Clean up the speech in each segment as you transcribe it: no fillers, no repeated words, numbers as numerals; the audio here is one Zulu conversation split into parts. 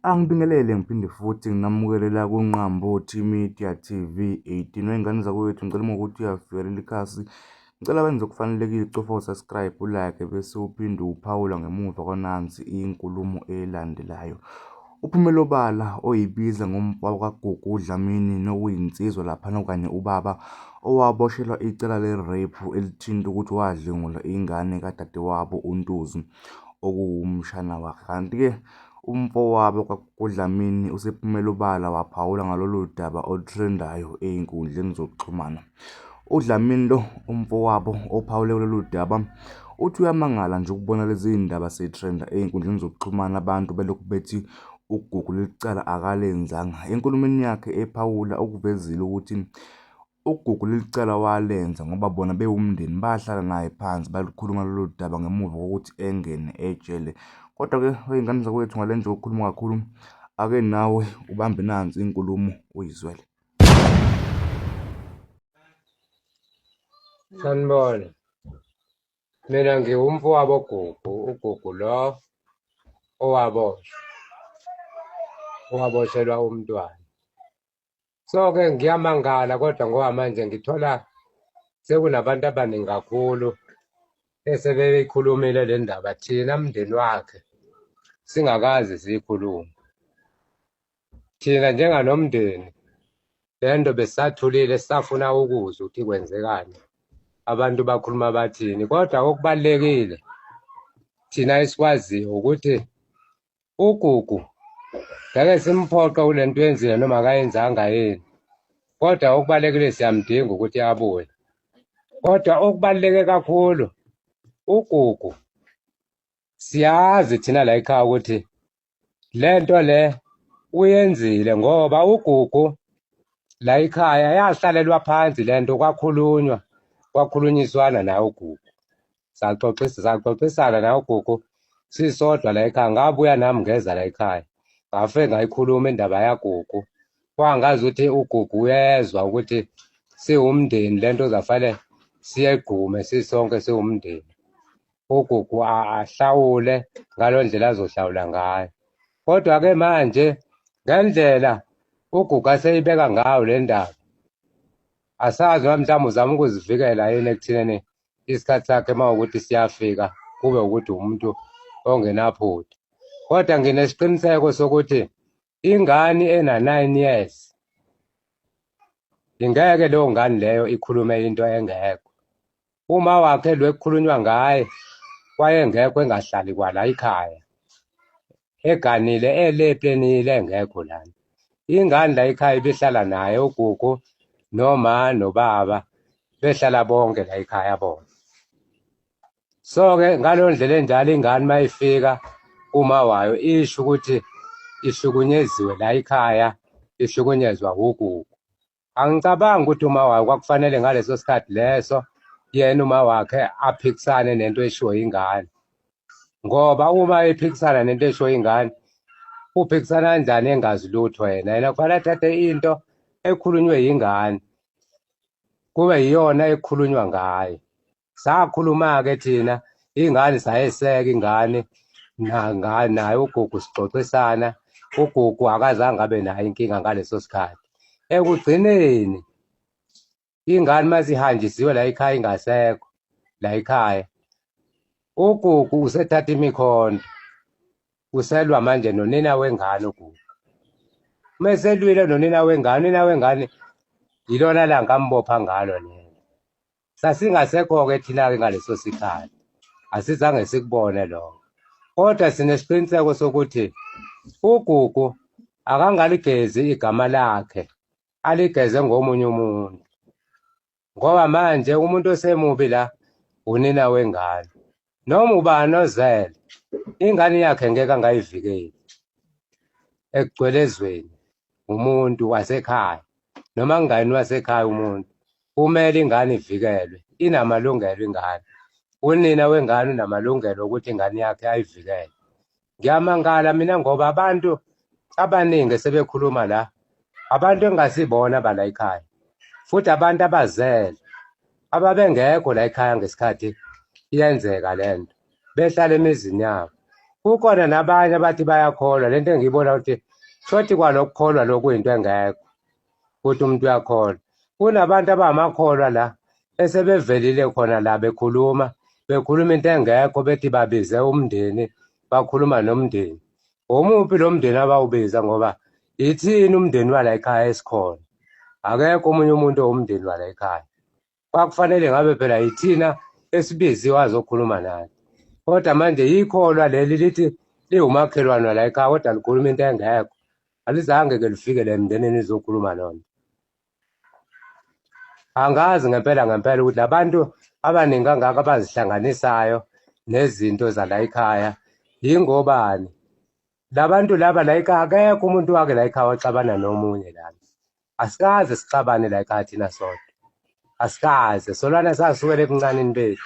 Angibingelele ngiphinde futhi nginamukelela kuNqambothi Media TV 18 wey'ngane zakwethu. Ngicela uma ukuthi uyafika leli khasi, ngicela wenze okufanelekile, cofa u-subscribe, ulike bese uphinde uphawula ngemuva kwanansi inkulumo elandelayo. Uphumelo Obala oyibiza ngomfowabo kaGugu uDlamini nokuyinsizwa laphana okanye ubaba owaboshelwa icala le-rape elithinta ukuthi wadlwengula ingane kadadewabo uNtuzi okuwumshana wakhe. Kanti-ke umfowabo kaGudlamini uSephumela Obala waphawula ngalolu daba olutrendayo ey'nkundleni zokuxhumana. UDlamini lo umfowabo ophawule kulolu daba uthi uyamangala nje ukubona lezi ndaba sey'trenda ey'nkundleni zokuxhumana, abantu belokhu bethi uGugu leli cala akalenzanga. Enkulumeni yakhe ephawula ukuvezile ukuthi uGugu leli cala walenza ngoba bona bewumndeni bahlala naye phansi balukhuluma lolu daba ngemuva kokuthi engene ejele. Kodwa-ke wey'ngane zakwethu, ngale nje ukukhuluma kakhulu, ake nawe ubambe nansi inkulumo uyizwele. Sanibona, mina ngiwumfowabo uGugu lo owaboshelwa umntwana. So-ke ngiyamangala, kodwa ngoba manje ngithola sekunabantu abaningi kakhulu esebeyikhulumile le ndaba, thina mndeni wakhe singakaze siyikhulume. Thina njenganomndeni le nto besisathulile, sisafuna ukuzwa ukuthi kwenzekani, abantu bakhuluma bathini. Kodwa okubalulekile thina esikwaziyo ukuthi uGugu ngeke simphoqe kule nto yenzile noma akayenzanga yini, kodwa okubalulekile siyamdinga ukuthi abuye. Kodwa okubaluleke kakhulu, uGugu siyazi thina la ekhaya ukuthi le nto le uyenzile, ngoba uGugu la ekhaya yahlalelwa phansi le nto, kwakhulunyiswana naye uGugu, saxoxisana naye uGugu sisodwa la ekhaya. Ngabuya nami ngeza la ekhaya, ngafike ngayikhuluma indaba yaGugu. Kwangazi ukuthi uGugu uyezwa ukuthi siwumndeni le nto zafanele siyegqume sisonke siwumndeni, uGugu ahlawule ngaleyo ndlela azohlawula ngayo. Kodwa-ke manje ngendlela uGugu aseyibeka ngayo le ndaba, asazi noma mhlawumbe uzama ukuzivikela yini ekuthenini isikhathi sakhe uma ukuthi siyafika kube ukuthi umuntu ongenaphutha. Kodwa nginesiqiniseko sokuthi ingane ena-9 years ingeke leyo ngane leyo ikhulume into engekho. Uma wakhe lo ekukhulunywa ngaye wayengekho, engahlali kwala ekhaya, eganile eleplenile, engekho lana. Ingane la ekhaya ibihlala naye uGugu, noma nobaba behlala bonke la ekhaya bona. So-ke ngaleyo ndlela enjalo ingane uma ifika uma wayo isho ukuthi ihlukunyeziwe la ekhaya, ihlukunyezwa uGugu. Angicabangi ukuthi uma wayo kwakufanele ngaleso sikhathi leso yena uma wakhe aphikisane nento eshiwo ingane, ngoba uma ephikisana nento eshiwo ingane, uphikisana kanjani engazi lutho yena kufanele athathe into ekhulunywe yingane kube yiyona ekhulunywa ngayo. Sakhuluma-ke thina, ingane sayeseka ingane naye uGugu, sixoxisana. uGugu akazange abe nayo inkinga ngaleso sikhathi. Ekugcineni ingane mazihanjisiwe la ekhaya ingasekho la ekhaya, uGugu usethatha imikhonto, uselwa manje nonina wengane uGugu. Uma eselwile nonina wengane, unina wengane yilona langa ambopha ngalo lelo. Sasingasekho-ke thina-ke ngaleso sikhathi, asizange sikubone lokho. Kodwa sinesiqiniseko sokuthi uGugu akangaligezi igama lakhe, aligeze ngomunye umuntu, ngoba manje umuntu osemubi la unina wengane. Noma ubani ozele ingane yakhe ngeke angayivikeli ekugcwelezweni umuntu wasekhaya, noma ngani wasekhaya. Umuntu kumele ingane ivikelwe, inamalungelo ingane. Unina wengane unamalungelo ukuthi ingane yakhe ayivikele. Ngiyamangala mina ngoba abantu abaningi sebekhuluma la, abantu engasibona bala ekhaya, futhi abantu abazele ababengekho la ekhaya ngesikhathi iyenzeka le nto, behlala emizini yabo. Kukhona nabanye abathi bayakholwa lento engiyibona ukuthi shothi kwalokukholwa lokhu kuyinto engekho ukuthi umuntu uyakholwa. Kunabantu abangamakholwa la esebevelile khona la bekhuluma into engekho bethi babize umndeni bakhuluma nomndeni. Omuphi lo mndeni abawubiza ngoba yithini umndeni wala ekhaya esikhona? Akekho omunye umuntu owumndeni wala ekhaya. Kwakufanele ngabe phela yithina esibiziwe azokhuluma nathi. Kodwa manje yikholwa leli lithi liwumakhelwane wala ekhaya kodwa likhuluma into engekho. Alizange-ke lifike la emndenini lizokhuluma lona. Angazi ngempela ukuthi labantu abaningi kangaka abazihlanganisayo nezinto zala ekhaya yingobani? Labantu laba la ekhaya akekho umuntu wake la ekhaya waxabana nomunye lana. Asikaze sixabane la ekhaya thina sodwa. Asikaze solwana sasukela ebuncaneni bethu.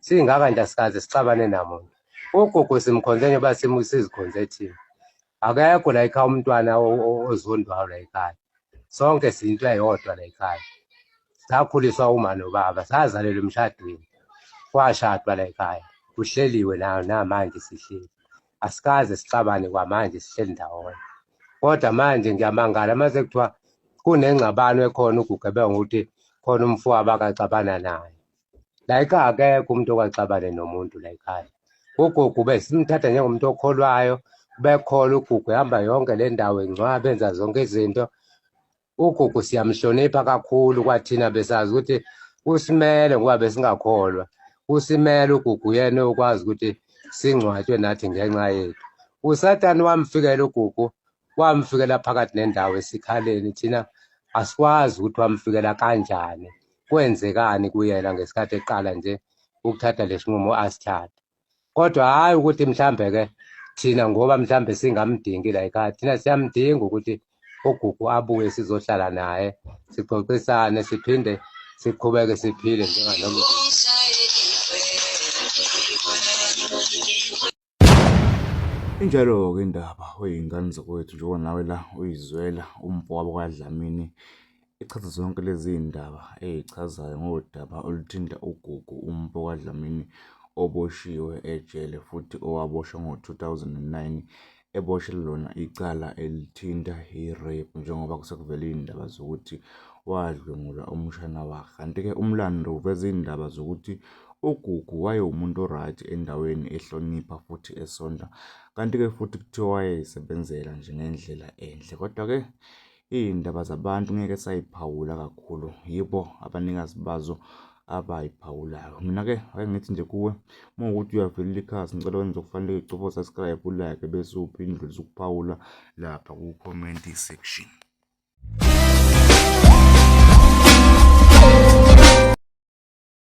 Singaka nje asikaze sixabane namuntu. Ugogo simkhonze njengoba sizikhonze thina. Akekho la ekhaya umntwana ozondwayo la ekhaya. Sonke siyinto eyodwa la ekhaya. Sakhuliswa uma nobaba, sazalelwa emshadweni. Kwashadwa la ekhaya. Kuhleliwe namanje sihleli. Asikaze sixabane kwamanje sihleli ndawonye. Kodwa manje ngiyamangala mase kuthiwa kunengxabano ekhona uGugu ukuthi khona umfowabo akaxabana naye. La ekhaya akekho umuntu okaxabane nomuntu la ekhaya. Ugogo besimthatha njengomuntu okholwayo, bekholwa uGugu ehamba yonke le ndawo engcwaba enza zonke izinto. Ugogo siyamhlonipha kakhulu kwathina besazi ukuthi usimele ngoba besingakholwa. Usimele uGugu yena okwazi ukuthi singcwatshwe nathi ngenxa yethu. USathane wamfikela uGugu, wamfikela phakathi nendawo esikhaleni thina asikwazi ukuthi wamfikela kanjani. Kwenzekani kuyena ngesikhathi eqala nje ukuthatha lesinqumo asithatha. Kodwa hhayi ukuthi mhlambe-ke thina ngoba mhlambe singamdingi la ekhaya, thina siyamdinga ukuthi uGugu abuye sizohlala naye, sixoxisane, siphinde siqhubeke siphile njenganomndeni. Injalo-ke indaba oyingane zakwethu njengoba nawe la uyizwela umfowabo kaDlamini ichaza zonke lezi ndaba ezichazayo ngodaba oluthinta uGugu umfo kaDlamini oboshiwe ejele futhi owaboshwa ngo-2009 eboshele lona icala elithinta i-rape njengoba kusekuvele iy'ndaba zokuthi wadlwengula umshana wakhe. Kanti-ke umlando uveza iy'ndaba zokuthi uGugu wayewumuntu o-right endaweni ehlonipha futhi esonda. Kanti-ke futhi kuthiwa wayey'sebenzela nje ngendlela enhle. Kodwa-ke iy'ndaba zabantu ngeke sayiphawula kakhulu, yibo abanikazi bazo abayiphawulayo. Mina-ke ake ngithi nje kuwe uma ukuthi uyavelela ikhasi ngicela wenze okufanele icupho subscribe, ulike bese uphinde udlulise ukuphawula lapha ku-comment section.